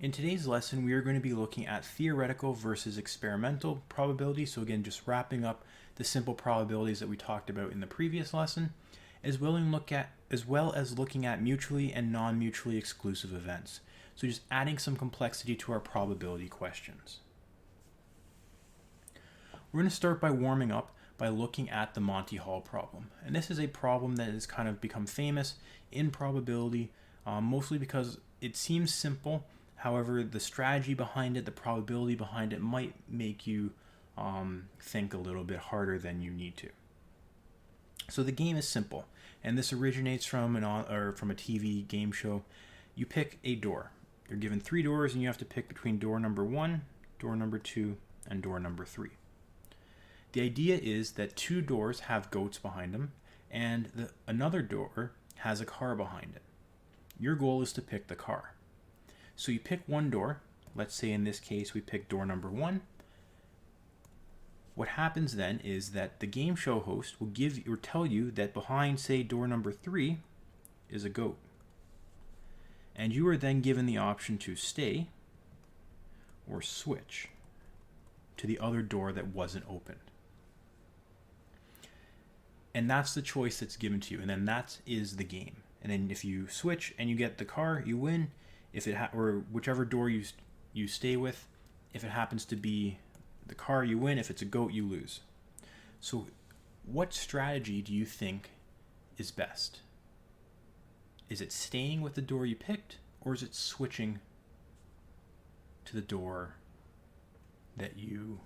In today's lesson, we are going to be looking at theoretical versus experimental probability. So again, just wrapping up the simple probabilities that we talked about in the previous lesson, as well as looking at mutually and non-mutually exclusive events. So just adding some complexity to our probability questions. We're going to start by warming up by looking at the Monty Hall problem. And this is a problem that has kind of become famous in probability, mostly because it seems simple. However, the strategy behind it, the probability behind it might make you think a little bit harder than you need to. So the game is simple, and this originates from from a TV game show. You pick a door. You're given 3 doors, and you have to pick between door number 1, door number 2, and door number 3. The idea is that 2 doors have goats behind them, and another door has a car behind it. Your goal is to pick the car. So you pick one door. Let's say in this case we pick door number 1. What happens then is that the game show host will tell you that behind, say, door number 3 is a goat. And you are then given the option to stay or switch to the other door that wasn't opened. And that's the choice that's given to you. And then that is the game. And then if you switch and you get the car, you win. If it or whichever door you stay with, if it happens to be the car, you win. If it's a goat, you lose. So what strategy do you think is best? Is it staying with the door you picked, or is it switching to the door that you're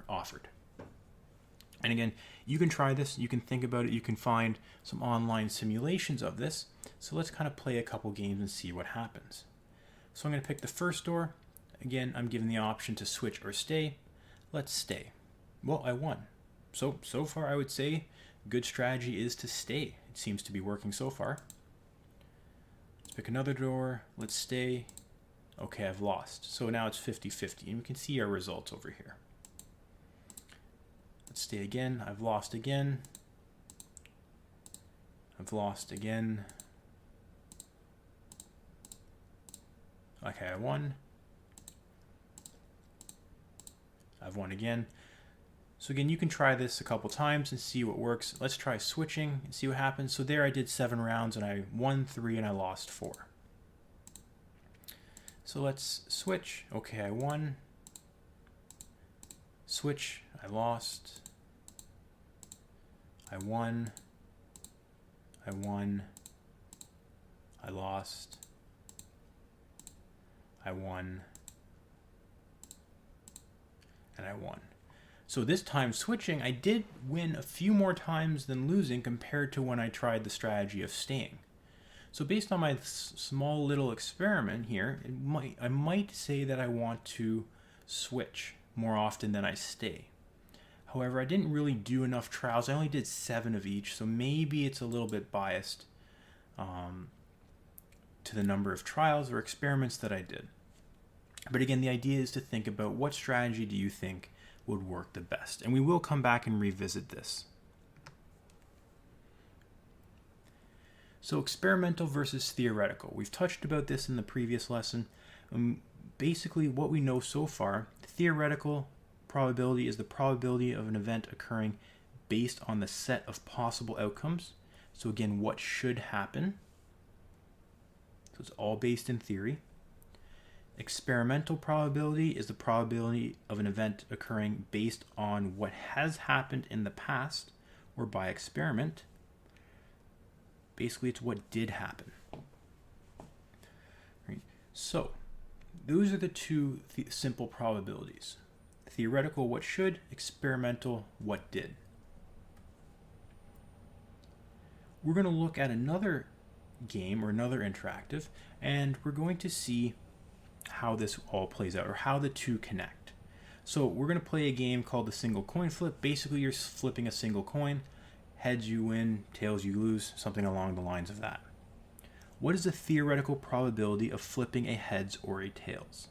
offered? And again, you can try this, you can think about it, you can find some online simulations of this. So let's kind of play a couple games and see what happens. So I'm going to pick the first door. Again, I'm given the option to switch or stay. Let's stay. Well, I won. So far I would say good strategy is to stay. It seems to be working so far. Let's pick another door. Let's stay. Okay, I've lost. So now it's 50-50, and we can see our results over here. Let's stay again. I've lost again. I've lost again. Okay, I won. I've won again. So again, you can try this a couple times and see what works. Let's try switching and see what happens. So there I did 7 rounds and I won 3 and I lost 4. So let's switch. Okay, I won. Switch. I lost. I won. I won. I lost. I won. And I won. So this time switching, I did win a few more times than losing compared to when I tried the strategy of staying. So based on my small little experiment here, I might say that I want to switch more often than I stay. However, I didn't really do enough trials. I only did 7 of each, so maybe it's a little bit biased to the number of trials or experiments that I did. But again, the idea is to think about what strategy do you think would work the best. And we will come back and revisit this. So experimental versus theoretical. We've touched about this in the previous lesson. Basically, what we know so far, theoretical probability is the probability of an event occurring based on the set of possible outcomes. So again, what should happen. So it's all based in theory. Experimental probability is the probability of an event occurring based on what has happened in the past or by experiment. Basically, it's what did happen. Right. So those are the 2 simple probabilities. Theoretical, what should. Experimental, what did. We're going to look at another game or another interactive, and we're going to see how this all plays out or how the 2 connect. So we're going to play a game called the single coin flip. Basically, you're flipping a single coin. Heads you win, tails you lose, something along the lines of that. What is the theoretical probability of flipping a heads or a tails?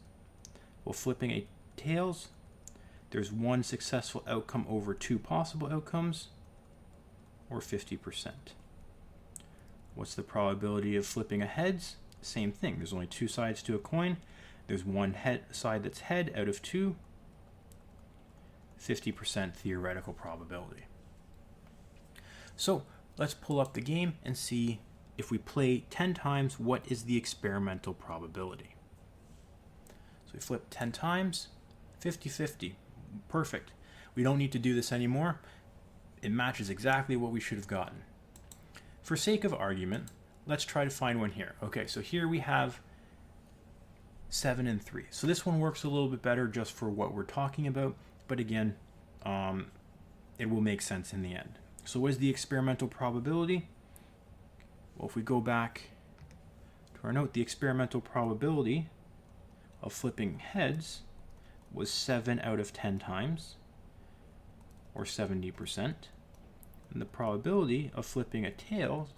Well, flipping a tails, there's 1 successful outcome over 2 possible outcomes, or 50%. What's the probability of flipping a heads? Same thing. There's only two sides to a coin. There's one side that's head out of two. 50% theoretical probability. So let's pull up the game and see if we play 10 times, what is the experimental probability? So we flip 10 times, 50-50. Perfect. We don't need to do this anymore. It matches exactly what we should have gotten. For sake of argument, let's try to find one here. Okay, so here we have 7 and 3. So this one works a little bit better just for what we're talking about, but again, it will make sense in the end. So what is the experimental probability? Well, if we go back to our note, the experimental probability of flipping heads was 7 out of 10 times, or 70%. And the probability of flipping a tail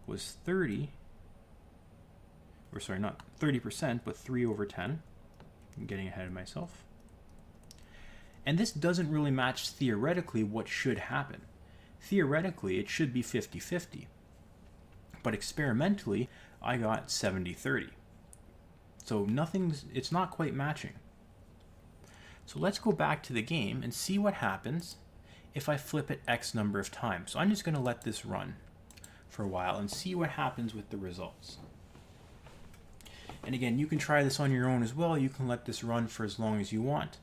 was 30, or sorry, not 30%, but 3 over 10. I'm getting ahead of myself. And this doesn't really match theoretically what should happen. Theoretically, it should be 50-50. But experimentally, I got 70-30. So it's not quite matching. So let's go back to the game and see what happens if I flip it X number of times. So I'm just going to let this run for a while and see what happens with the results. And again, you can try this on your own as well. You can let this run for as long as you want.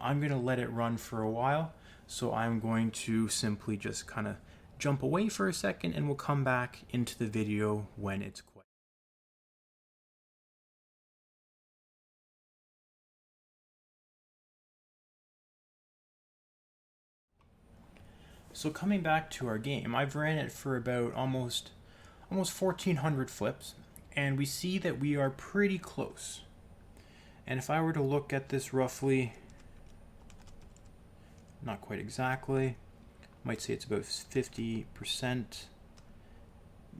I'm going to let it run for a while. So I'm going to simply just kind of jump away for a second and we'll come back into the video when it's quiet. So coming back to our game, I've ran it for about almost 1,400 flips, and we see that we are pretty close. And if I were to look at this roughly, not quite exactly, might say it's about 50%,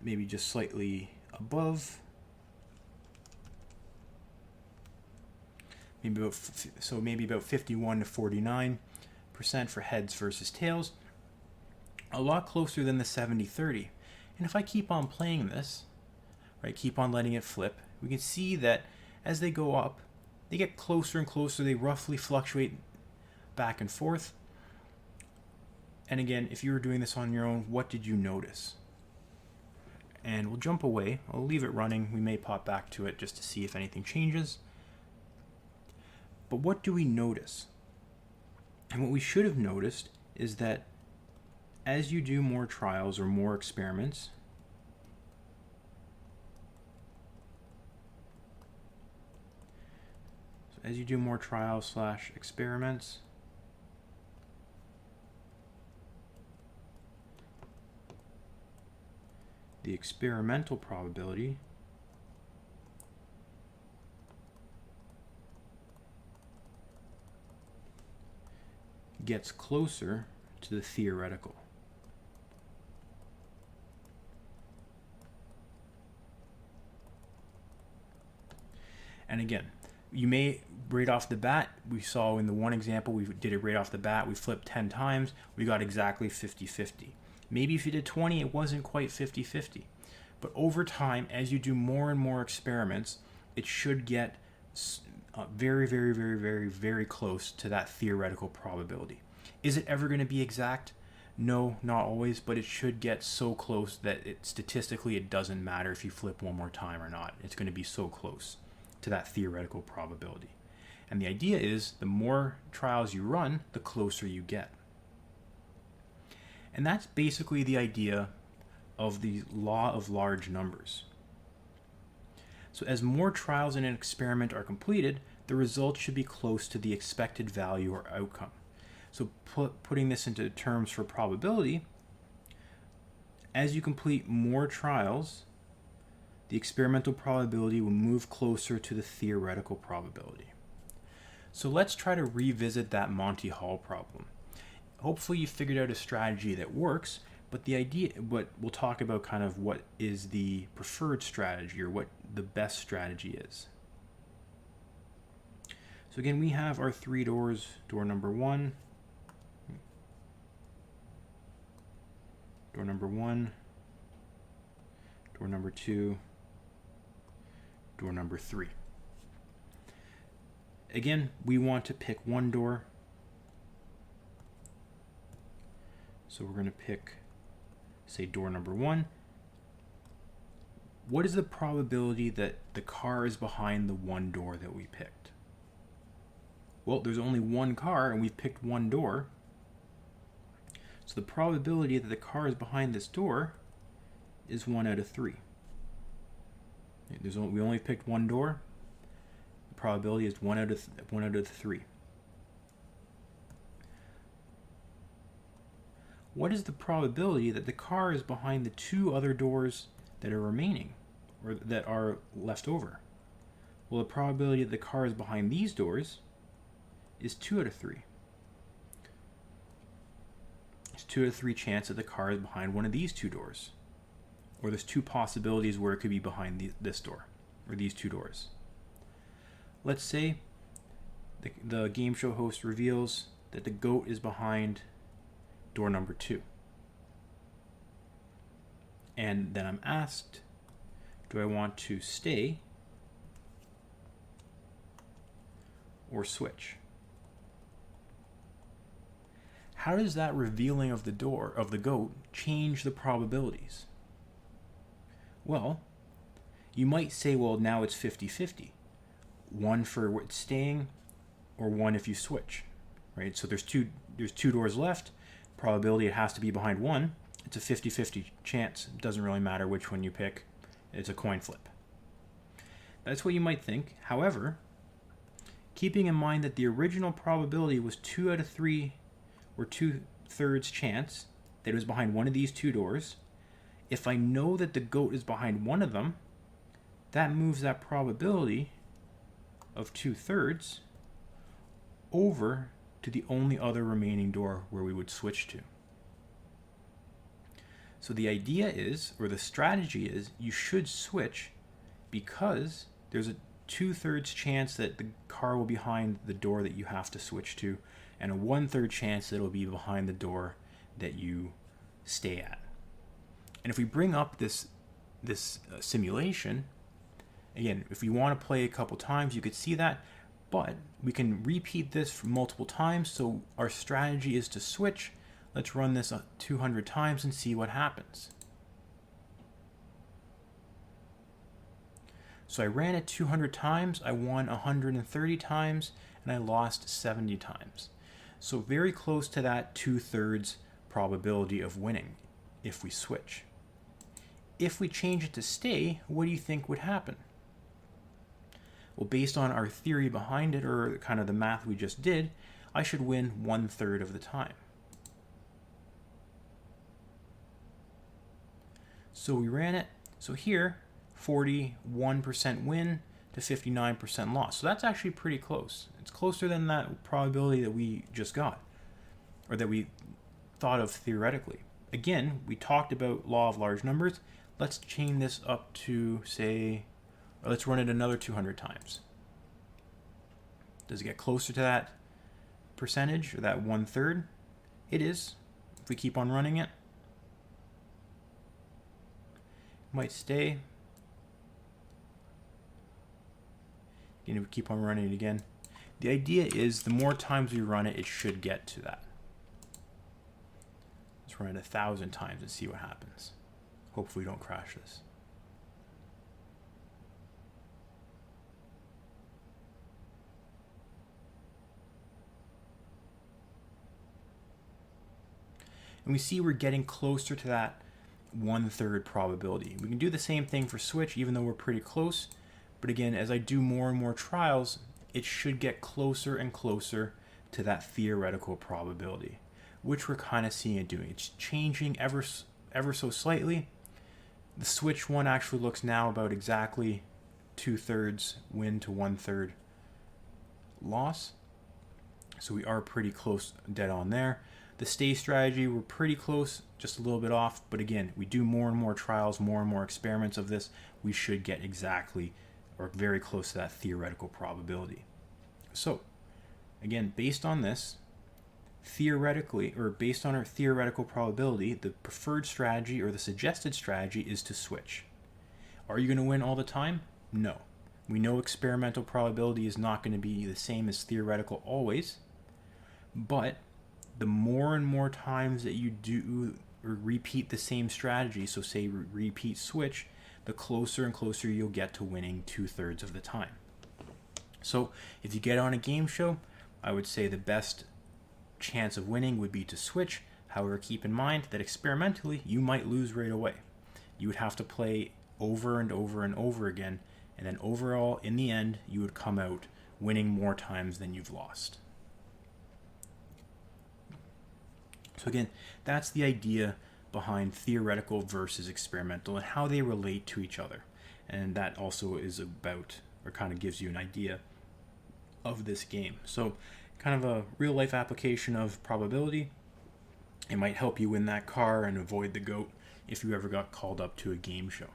maybe just slightly above. Maybe about 51 to 49% for heads versus tails. A lot closer than the 70-30. And if I keep on playing this, right, keep on letting it flip, we can see that as they go up, they get closer and closer. They roughly fluctuate back and forth. And again, if you were doing this on your own, what did you notice? And we'll jump away. I'll leave it running. We may pop back to it just to see if anything changes. But what do we notice? And what we should have noticed is that as you do more trials or more experiments, experiments, the experimental probability gets closer to the theoretical. And again, you may right off the bat, we saw in the one example, we did it right off the bat, we flipped 10 times, we got exactly 50-50. Maybe if you did 20, it wasn't quite 50-50. But over time, as you do more and more experiments, it should get very, very, very, very, very close to that theoretical probability. Is it ever going to be exact? No, not always, but it should get so close that statistically it doesn't matter if you flip one more time or not. It's going to be so close to that theoretical probability. And the idea is the more trials you run, the closer you get. And that's basically the idea of the law of large numbers. So as more trials in an experiment are completed, the results should be close to the expected value or outcome. So putting this into terms for probability, as you complete more trials, the experimental probability will move closer to the theoretical probability. So let's try to revisit that Monty Hall problem. Hopefully you figured out a strategy that works, but we'll talk about kind of what is the preferred strategy or what the best strategy is. So again, we have our three doors, door number one, door number 2, door number 3. Again, we want to pick one door. So we're going to pick, say, door number 1. What is the probability that the car is behind the one door that we picked? Well, there's only one car and we've picked one door. So the probability that the car is behind this door is 1 out of 3. We only picked one door. The probability is 1 out of 3. What is the probability that the car is behind the 2 other doors that are remaining, or that are left over? Well, the probability that the car is behind these doors is 2 out of 3. It's 2 out of 3 chance that the car is behind one of these 2 doors. Or there's 2 possibilities where it could be behind this door, or these 2 doors. Let's say the game show host reveals that the goat is behind door number 2. And then I'm asked, do I want to stay or switch? How does that revealing of the door of the goat change the probabilities? Well, you might say, well, now it's 50-50. 1 for staying, or 1 if you switch, right? So there's two doors left. Probability it has to be behind one. It's a 50-50 chance. It doesn't really matter which one you pick. It's a coin flip. That's what you might think. However, keeping in mind that the original probability was 2 out of 3, or 2/3 chance that it was behind one of these 2 doors, if I know that the goat is behind one of them, that moves that probability of 2/3 over to the only other remaining door where we would switch to. So the idea is, or the strategy is, you should switch because there's a 2/3 chance that the car will be behind the door that you have to switch to, and a 1/3 chance that it'll be behind the door that you stay at. And if we bring up this simulation, again, if we want to play a couple times, you could see that, but we can repeat this for multiple times. So our strategy is to switch. Let's run this 200 times and see what happens. So I ran it 200 times, I won 130 times, and I lost 70 times. So very close to that 2/3 probability of winning if we switch. If we change it to stay, what do you think would happen? Well, based on our theory behind it, or kind of the math we just did, I should win 1/3 of the time. So we ran it. So here, 41% win to 59% loss. So that's actually pretty close. It's closer than that probability that we just got, or that we thought of theoretically. Again, we talked about law of large numbers. Let's chain this up to, say, or let's run it another 200 times. Does it get closer to that percentage, or that 1/3? It is. If we keep on running it, might stay. Again, if we keep on running it again. The idea is the more times we run it, it should get to that. Let's run it 1,000 times and see what happens. Hopefully we don't crash this. And we see we're getting closer to that 1/3 probability. We can do the same thing for switch, even though we're pretty close. But again, as I do more and more trials, it should get closer and closer to that theoretical probability, which we're kind of seeing it doing. It's changing ever so slightly. The switch one actually looks now about exactly 2/3 win to 1/3 loss. So we are pretty close, dead on there. The stay strategy, we're pretty close, just a little bit off. But again, we do more and more trials, more and more experiments of this, we should get exactly or very close to that theoretical probability. So again, based on this, theoretically, or based on our theoretical probability, the preferred strategy or the suggested strategy is to switch. Are you going to win all the time? No. We know experimental probability is not going to be the same as theoretical always, but the more and more times that you do or repeat the same strategy, so say repeat switch, the closer and closer you'll get to winning 2/3 of the time. So if you get on a game show, I would say the best chance of winning would be to switch. However, keep in mind that experimentally you might lose right away. You would have to play over and over and over again, and then overall, in the end, you would come out winning more times than you've lost. So again, that's the idea behind theoretical versus experimental and how they relate to each other. And that also is about, or kind of gives you an idea of this game. So kind of a real life application of probability. It might help you win that car and avoid the goat if you ever got called up to a game show.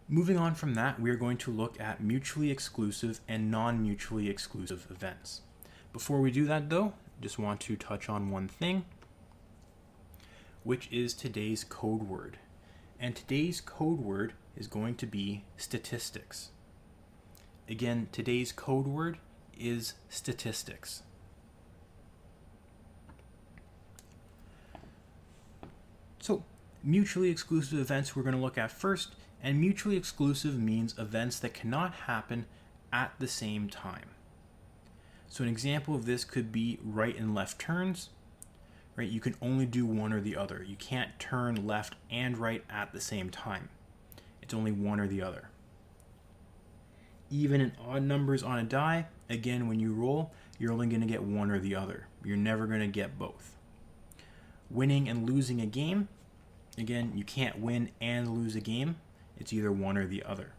Moving on from that, we are going to look at mutually exclusive and non-mutually exclusive events. Before we do that though, just want to touch on one thing, which is today's code word. And today's code word is going to be statistics. Again, today's code word is statistics. So, mutually exclusive events we're going to look at first, and mutually exclusive means events that cannot happen at the same time. So an example of this could be right and left turns, right? You can only do one or the other. You can't turn left and right at the same time. It's only one or the other. Even in odd numbers on a die, again, when you roll, you're only going to get one or the other. You're never going to get both. Winning and losing a game, again, you can't win and lose a game. It's either one or the other.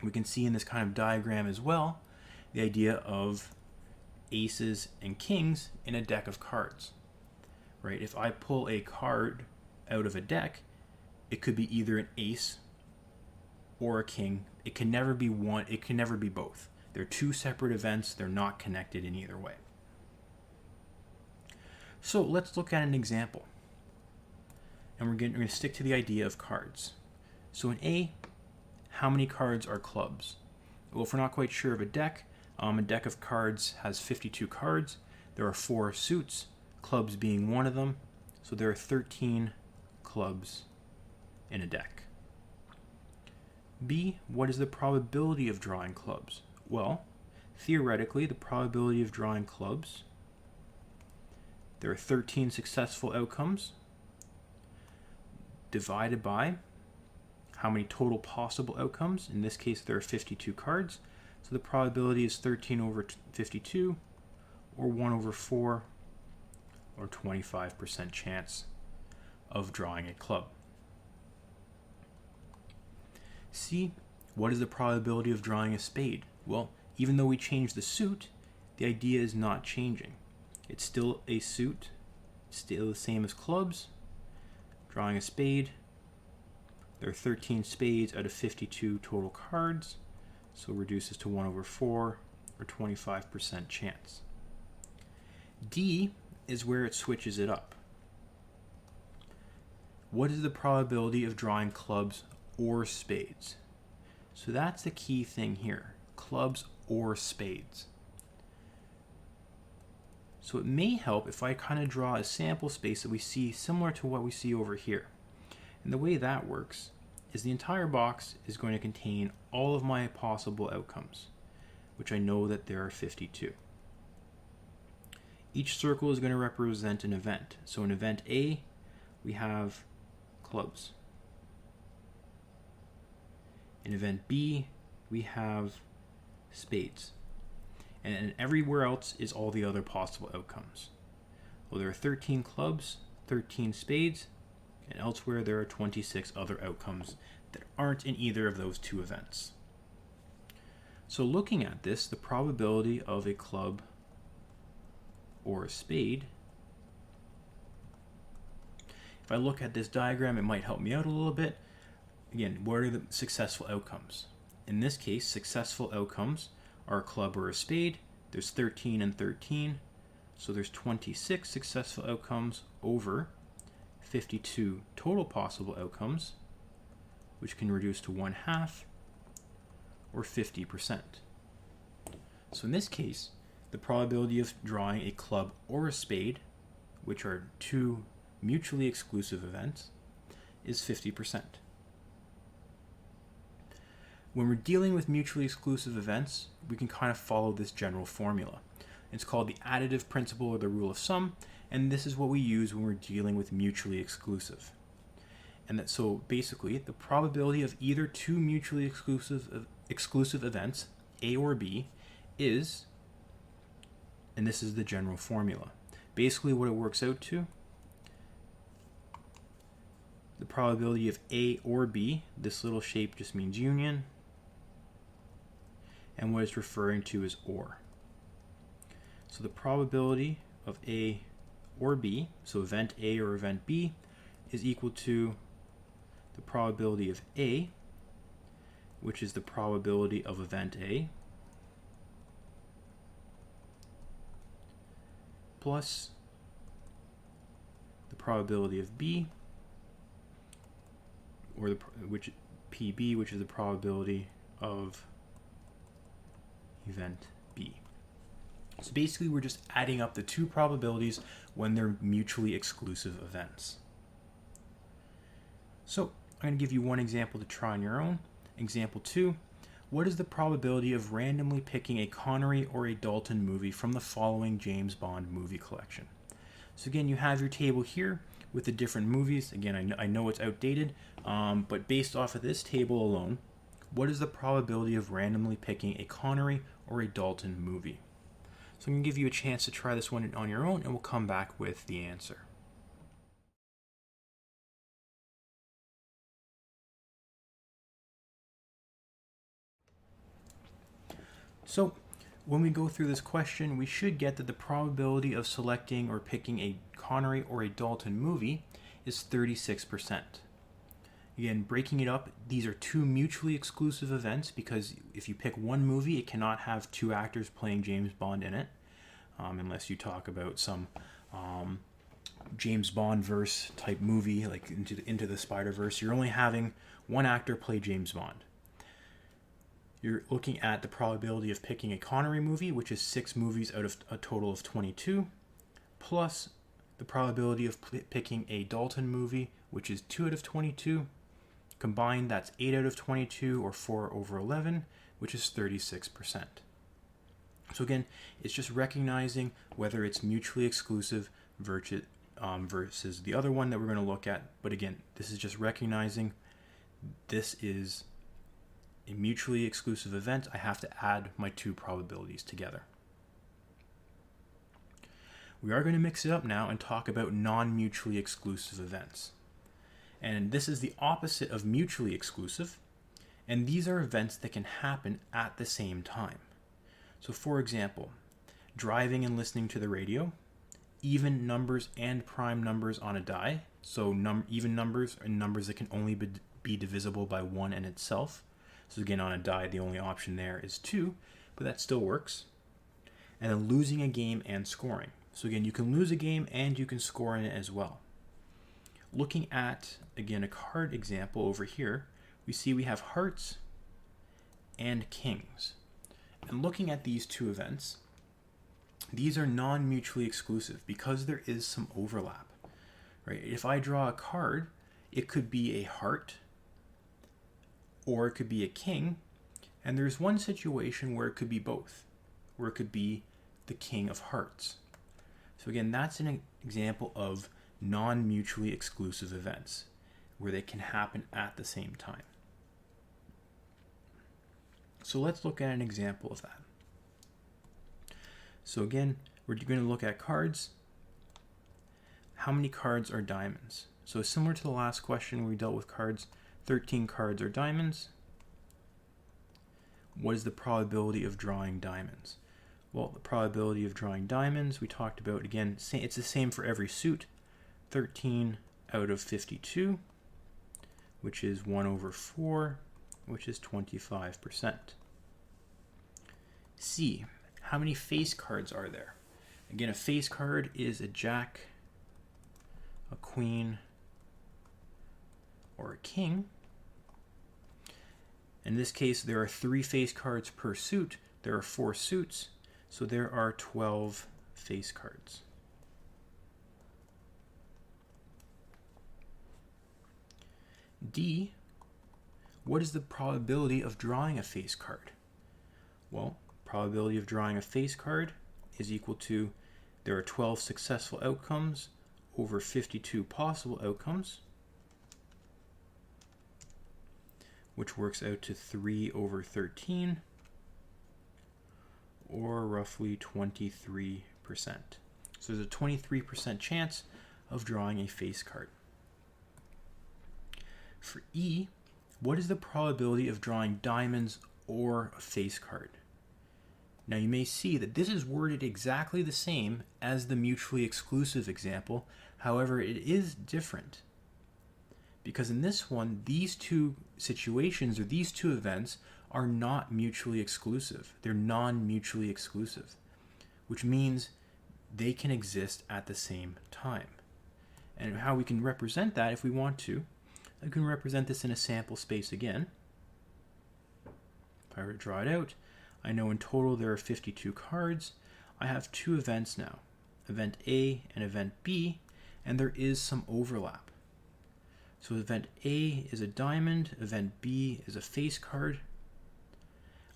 We can see in this kind of diagram as well the idea of aces and kings in a deck of cards. Right? If I pull a card out of a deck, it could be either an ace or a king. It can never be one, it can never be both. They're two separate events, they're not connected in either way. So let's look at an example. And we're going to stick to the idea of cards. So in A, how many cards are clubs? Well, if we're not quite sure of a deck of cards has 52 cards. There are 4 suits, clubs being one of them. So there are 13 clubs in a deck. B, what is the probability of drawing clubs? Well, theoretically, the probability of drawing clubs, there are 13 successful outcomes divided by how many total possible outcomes. In this case, there are 52 cards. So the probability is 13 over 52, or 1 over 4, or 25% chance of drawing a club. C, what is the probability of drawing a spade? Well, even though we change the suit, the idea is not changing. It's still a suit, still the same as clubs. Drawing a spade, there are 13 spades out of 52 total cards, so it reduces to 1 over 4, or 25% chance. D is where it switches it up. What is the probability of drawing clubs or spades? So that's the key thing here, clubs or spades. So it may help if I kind of draw a sample space that we see similar to what we see over here. And the way that works is the entire box is going to contain all of my possible outcomes, which I know that there are 52. Each circle is going to represent an event. So in event A, we have clubs. In event B, we have spades. And everywhere else is all the other possible outcomes. Well, there are 13 clubs, 13 spades, and elsewhere there are 26 other outcomes that aren't in either of those two events. So looking at this, the probability of a club or a spade, if I look at this diagram, it might help me out a little bit. Again, what are the successful outcomes? In this case, successful outcomes are a club or a spade. There's 13 and 13, so there's 26 successful outcomes over 52 total possible outcomes, which can reduce to 1/2 or 50%. So in this case, the probability of drawing a club or a spade, which are two mutually exclusive events, is 50%. When we're dealing with mutually exclusive events, we can kind of follow this general formula. It's called the additive principle or the rule of sum, and this is what we use when we're dealing with mutually exclusive. And that, so basically, the probability of either two mutually exclusive events, A or B, is, and this is the general formula. Basically what it works out to, the probability of A or B, this little shape just means union, and what it's referring to is or. So the probability of A or B, so event A or event B, is equal to the probability of A, which is the probability of event A, plus the probability of B, or which PB, which is the probability of event B. So basically we're just adding up the two probabilities when they're mutually exclusive events. So I'm going to give you one example to try on your own. Example 2, what is the probability of randomly picking a Connery or a Dalton movie from the following James Bond movie collection? So again, you have your table here with the different movies. Again, I know it's outdated, but based off of this table alone, what is the probability of randomly picking a Connery or a Dalton movie? So I'm going to give you a chance to try this one on your own, and we'll come back with the answer. So when we go through this question, we should get that the probability of selecting or picking a Connery or a Dalton movie is 36%. Again, breaking it up, these are two mutually exclusive events because if you pick one movie, it cannot have two actors playing James Bond in it, unless you talk about some James Bond verse type movie, like Into the Spider-Verse. You're only having one actor play James Bond. You're looking at the probability of picking a Connery movie, which is 6 movies out of a total of 22, plus the probability of picking a Dalton movie, which is 2 out of 22. Combined, that's 8 out of 22, or 4 over 11, which is 36%. So again, it's just recognizing whether it's mutually exclusive versus the other one that we're going to look at. But again, this is just recognizing this is a mutually exclusive event. I have to add my two probabilities together. We are going to mix it up now and talk about non-mutually exclusive events. And this is the opposite of mutually exclusive, and these are events that can happen at the same time. So for example, driving and listening to the radio, even numbers and prime numbers on a die, so even numbers are numbers that can only be divisible by 1 in itself. So again, on a die, the only option there is 2, but that still works. And then losing a game and scoring. So again, you can lose a game and you can score in it as well. Looking at, again, a card example over here, we see we have hearts and kings. And looking at these two events, these are non-mutually exclusive because there is some overlap. Right? If I draw a card, it could be a heart or it could be a king, and there's one situation where it could be both, where it could be the king of hearts. So again, that's an example of non-mutually exclusive events, where they can happen at the same time. So let's look at an example of that. So again, we're going to look at cards. How many cards are diamonds? So similar to the last question where we dealt with cards, 13 cards are diamonds. What is the probability of drawing diamonds? Well, the probability of drawing diamonds, we talked about, again, it's the same for every suit. 13 out of 52, which is 1 over 4, which is 25%. C, how many face cards are there? Again, a face card is a jack, a queen, or a king. In this case, there are 3 face cards per suit. There are 4 suits, so there are 12 face cards. D, what is the probability of drawing a face card? Well, probability of drawing a face card is equal to, there are 12 successful outcomes over 52 possible outcomes, which works out to 3 over 13, or roughly 23%. So there's a 23% chance of drawing a face card. For E, what is the probability of drawing diamonds or a face card? Now you may see that this is worded exactly the same as the mutually exclusive example. However, it is different. Because in this one, these two situations or these two events are not mutually exclusive. They're non-mutually exclusive, which means they can exist at the same time. And how we can represent that, if we want to, I can represent this in a sample space again. If I were to draw it out, I know in total there are 52 cards. I have 2 events now, event A and event B, and there is some overlap. So event A is a diamond, event B is a face card.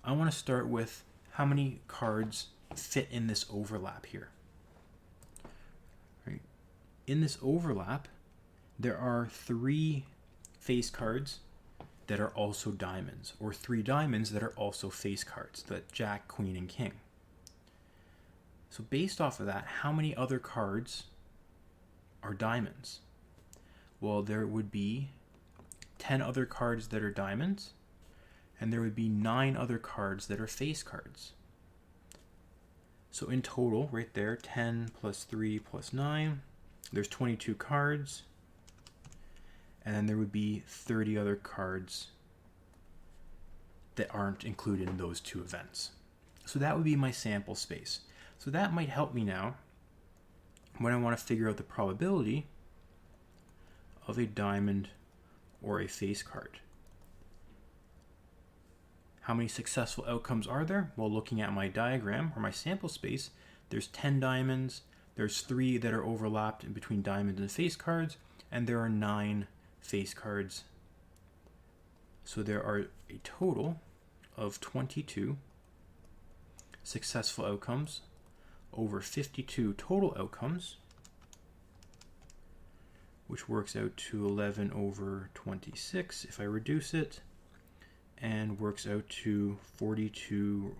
I want to start with how many cards fit in this overlap here. Right. In this overlap, there are 3 face cards that are also diamonds, or 3 diamonds that are also face cards, the Jack, Queen, and King. So based off of that, how many other cards are diamonds? Well, there would be 10 other cards that are diamonds, and there would be 9 other cards that are face cards. So in total, right there, 10 plus 3 plus 9, there's 22 cards, and then there would be 30 other cards that aren't included in those 2 events. So that would be my sample space. So that might help me now when I want to figure out the probability of a diamond or a face card. How many successful outcomes are there? Well, looking at my diagram or my sample space, there's 10 diamonds, there's 3 that are overlapped in between diamonds and face cards, and there are 9 face cards. So there are a total of 22 successful outcomes over 52 total outcomes, which works out to 11 over 26 if I reduce it, and works out to 42%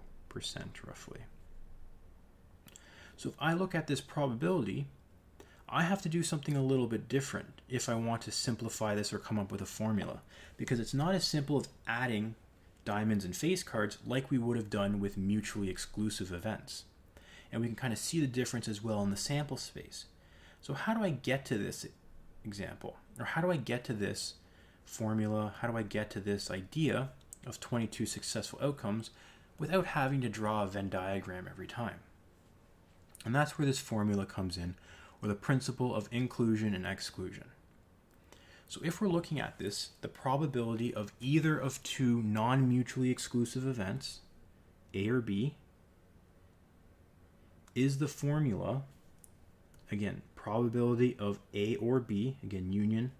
roughly. So if I look at this probability, I have to do something a little bit different if I want to simplify this or come up with a formula, because it's not as simple as adding diamonds and face cards like we would have done with mutually exclusive events. And we can kind of see the difference as well in the sample space. So how do I get to this example? Or how do I get to this formula? How do I get to this idea of 22 successful outcomes without having to draw a Venn diagram every time? And that's where this formula comes in, or the principle of inclusion and exclusion. So if we're looking at this, the probability of either of 2 non-mutually exclusive events, A or B, is the formula, again, probability of A or B, again, union,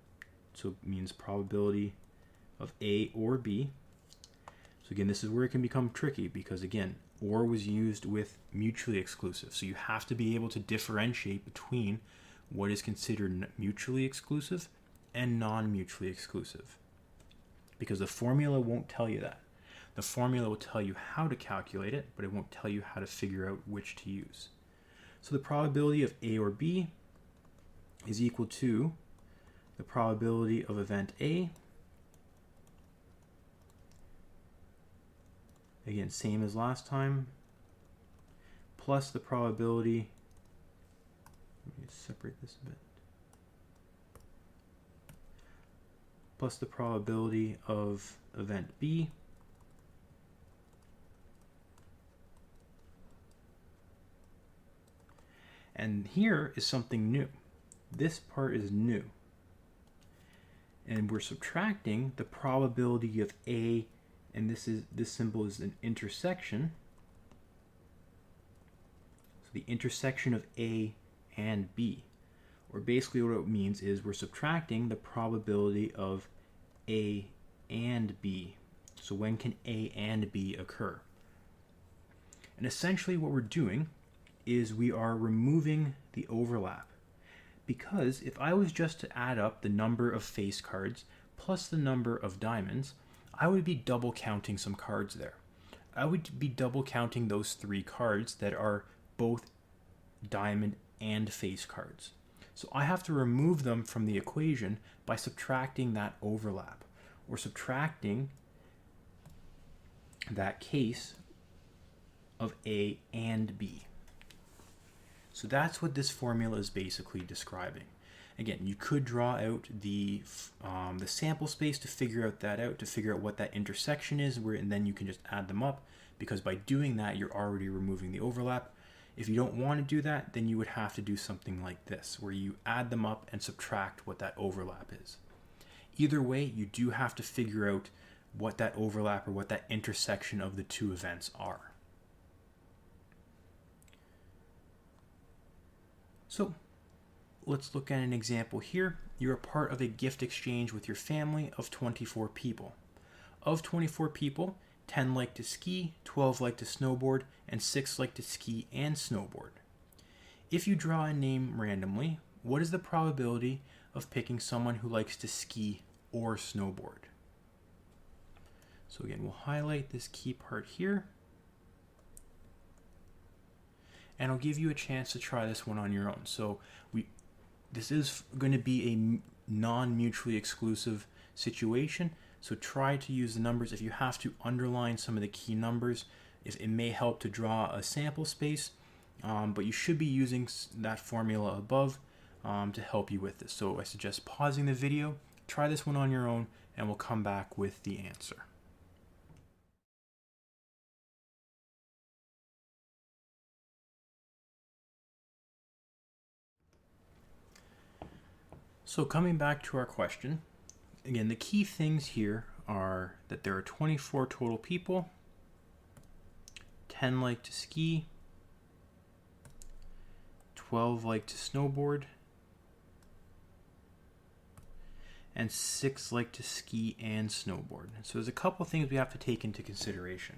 so it means probability of A or B. So again, this is where it can become tricky because, again, or was used with mutually exclusive. So you have to be able to differentiate between what is considered mutually exclusive and non-mutually exclusive, because the formula won't tell you that. The formula will tell you how to calculate it, but it won't tell you how to figure out which to use. So the probability of A or B is equal to the probability of event A, again, same as last time, plus the probability, let me separate this a bit, plus the probability of event B, and here is something new. This part is new. and we're subtracting the probability of A, and this symbol is an intersection. So the intersection of A and B. Or basically what it means is we're subtracting the probability of A and B. So when can A and B occur? And essentially what we're doing is we are removing the overlap. Because if I was just to add up the number of face cards plus the number of diamonds, I would be double counting some cards there. I would be double counting those 3 cards that are both diamond and face cards. So I have to remove them from the equation by subtracting that overlap, or subtracting that case of A and B. So that's what this formula is basically describing. Again, you could draw out the sample space to figure out what that intersection is, and then you can just add them up, because by doing that, you're already removing the overlap. If you don't want to do that, then you would have to do something like this, where you add them up and subtract what that overlap is. Either way, you do have to figure out what that overlap or what that intersection of the 2 events are. So let's look at an example here. You're a part of a gift exchange with your family of 24 people. Of 24 people, 10 like to ski, 12 like to snowboard, and 6 like to ski and snowboard. If you draw a name randomly, what is the probability of picking someone who likes to ski or snowboard? So again, we'll highlight this key part here. And I'll give you a chance to try this one on your own. So this is going to be a non-mutually exclusive situation. So try to use the numbers. If you have to underline some of the key numbers, it may help to draw a sample space, but you should be using that formula above to help you with this. So I suggest pausing the video, try this one on your own, and we'll come back with the answer. So coming back to our question, again, the key things here are that there are 24 total people, 10 like to ski, 12 like to snowboard, and 6 like to ski and snowboard. So there's a couple things we have to take into consideration.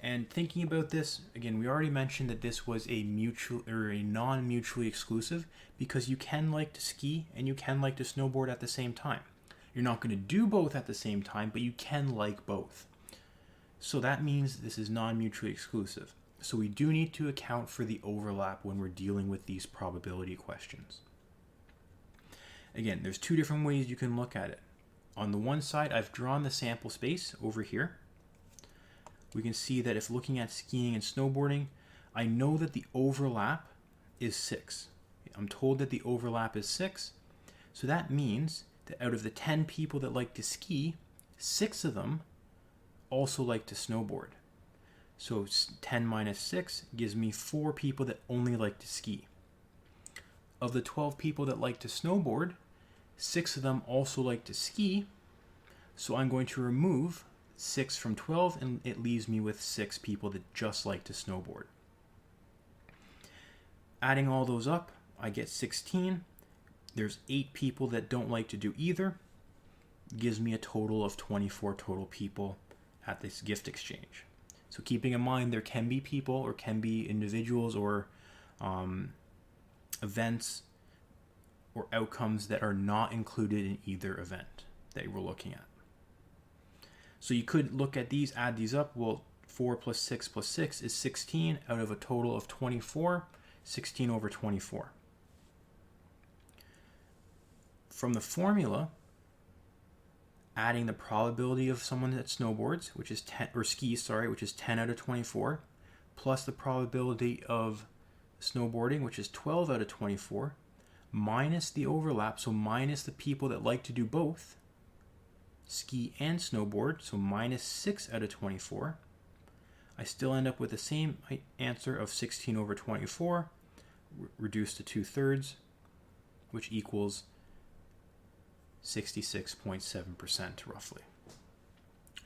And thinking about this, again, we already mentioned that this was a mutual or a non-mutually exclusive, because you can like to ski and you can like to snowboard at the same time. You're not going to do both at the same time, but you can like both. So that means this is non-mutually exclusive. So we do need to account for the overlap when we're dealing with these probability questions. Again, there's 2 different ways you can look at it. On the one side, I've drawn the sample space over here. We can see that if looking at skiing and snowboarding, I know that the overlap is 6. I'm told that the overlap is 6. So that means that out of the 10 people that like to ski, 6 of them also like to snowboard. So 10 minus 6 gives me 4 people that only like to ski. Of the 12 people that like to snowboard, 6 of them also like to ski. So I'm going to remove 6 from 12, and it leaves me with 6 people that just like to snowboard. Adding all those up, I get 16. There's 8 people that don't like to do either. Gives me a total of 24 total people at this gift exchange. So keeping in mind, there can be people or can be individuals or events or outcomes that are not included in either event that we're looking at. So you could look at these, add these up. Well, 4 plus 6 plus 6 is 16 out of a total of 24, 16 over 24. From the formula, adding the probability of someone that snowboards, which is 10, or skis, sorry, which is 10 out of 24, plus the probability of snowboarding, which is 12 out of 24, minus the overlap, so minus the people that like to do both, ski and snowboard, so minus 6 out of 24. I still end up with the same answer of 16 over 24, reduced to 2/3, which equals 66.7% roughly.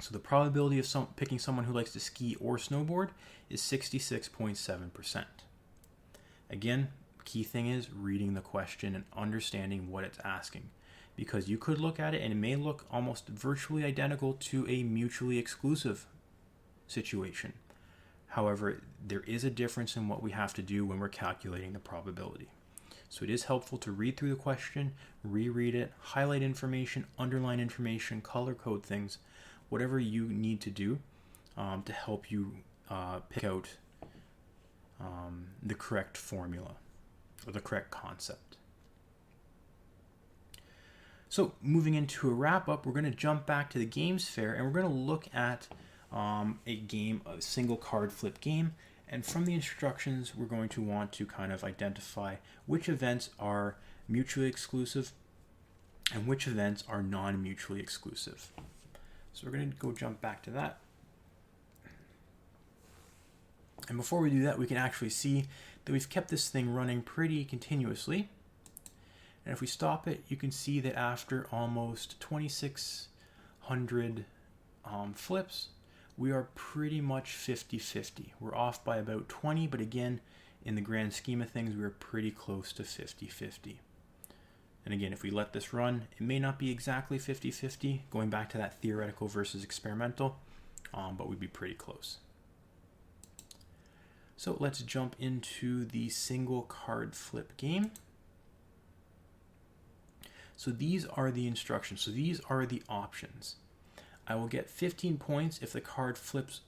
So the probability of picking someone who likes to ski or snowboard is 66.7%. Again, key thing is reading the question and understanding what it's asking, because you could look at it and it may look almost virtually identical to a mutually exclusive situation. However, there is a difference in what we have to do when we're calculating the probability. So it is helpful to read through the question, reread it, highlight information, underline information, color code things, whatever you need to do to help you pick out the correct formula or the correct concept. So moving into a wrap up, we're going to jump back to the games fair and we're going to look at a single card flip game. And from the instructions, we're going to want to kind of identify which events are mutually exclusive and which events are non-mutually exclusive. So we're going to go jump back to that. And before we do that, we can actually see that we've kept this thing running pretty continuously. And if we stop it, you can see that after almost 2,600 flips, we are pretty much 50-50. We're off by about 20, but again, in the grand scheme of things, we're pretty close to 50-50. And again, if we let this run, it may not be exactly 50-50, going back to that theoretical versus experimental, but we'd be pretty close. So let's jump into the single card flip game. So these are the instructions. So these are the options. I will get 15 points if the card flips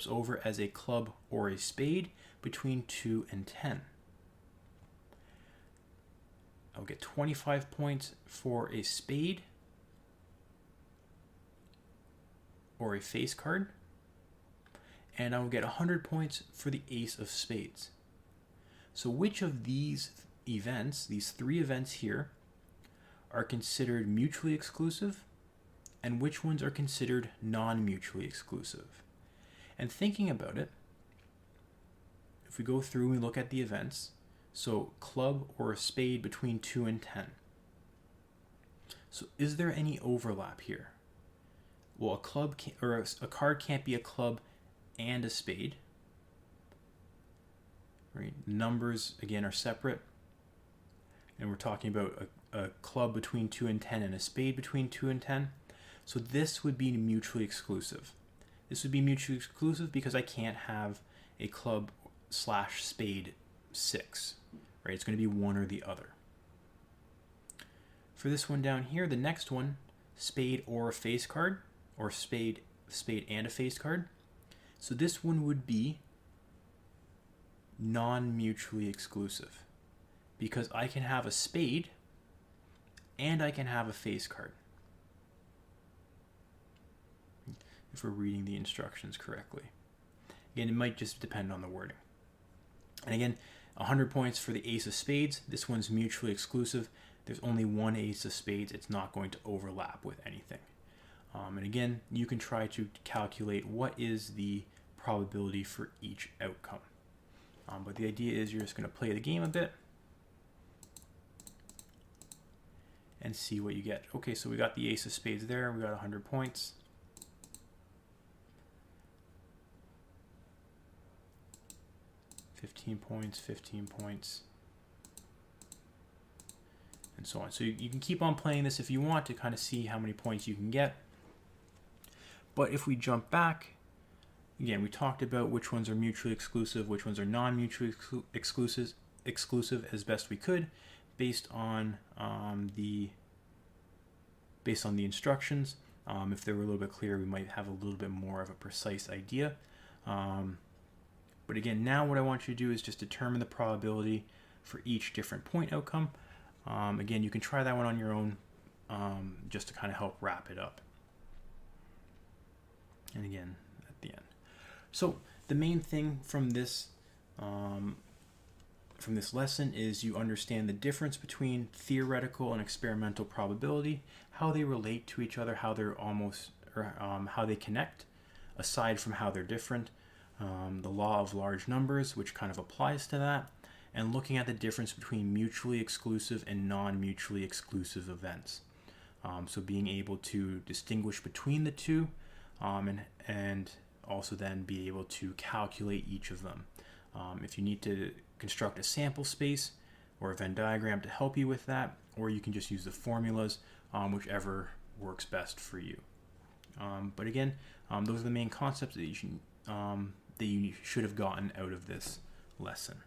over as a club or a spade between 2 and 10. I'll get 25 points for a spade or a face card. And I will get 100 points for the ace of spades. So which of these events, these three events here, are considered mutually exclusive, and which ones are considered non-mutually exclusive? And thinking about it, if we go through and we look at the events, so club or a spade between 2 and 10. So is there any overlap here? Well, a card can't be a club and a spade. Right? Numbers, again, are separate. And we're talking about a club between 2 and 10 and a spade between 2 and 10. So this would be mutually exclusive. This would be mutually exclusive because I can't have a club / spade 6. Right? It's going to be one or the other. For this one down here, the next one, spade or a face card, or spade and a face card. So this one would be non-mutually exclusive because I can have a spade and I can have a face card. If we're reading the instructions correctly. Again, it might just depend on the wording. And again, 100 points for the ace of spades. This one's mutually exclusive. There's only one ace of spades. It's not going to overlap with anything. And again, you can try to calculate what is the probability for each outcome. But the idea is you're just going to play the game a bit and see what you get. Okay, so we got the ace of spades there. We got 100 points. $15 points, 15 points, and so on. So you can keep on playing this if you want to kind of see how many points you can get. But if we jump back, again, we talked about which ones are mutually exclusive, which ones are non-mutually exclusive as best we could, based on the instructions. If they were a little bit clearer, we might have a little bit more of a precise idea. But again, now what I want you to do is just determine the probability for each different point outcome. Again, you can try that one on your own just to kind of help wrap it up. And again, at the end. So the main thing from this lesson is you understand the difference between theoretical and experimental probability, how they relate to each other, how they're how they connect, aside from how they're different. The law of large numbers, which kind of applies to that, and looking at the difference between mutually exclusive and non-mutually exclusive events. So being able to distinguish between the two, and also then be able to calculate each of them. If you need to construct a sample space or a Venn diagram to help you with that, or you can just use the formulas, whichever works best for you. But again, those are the main concepts that you should have gotten out of this lesson.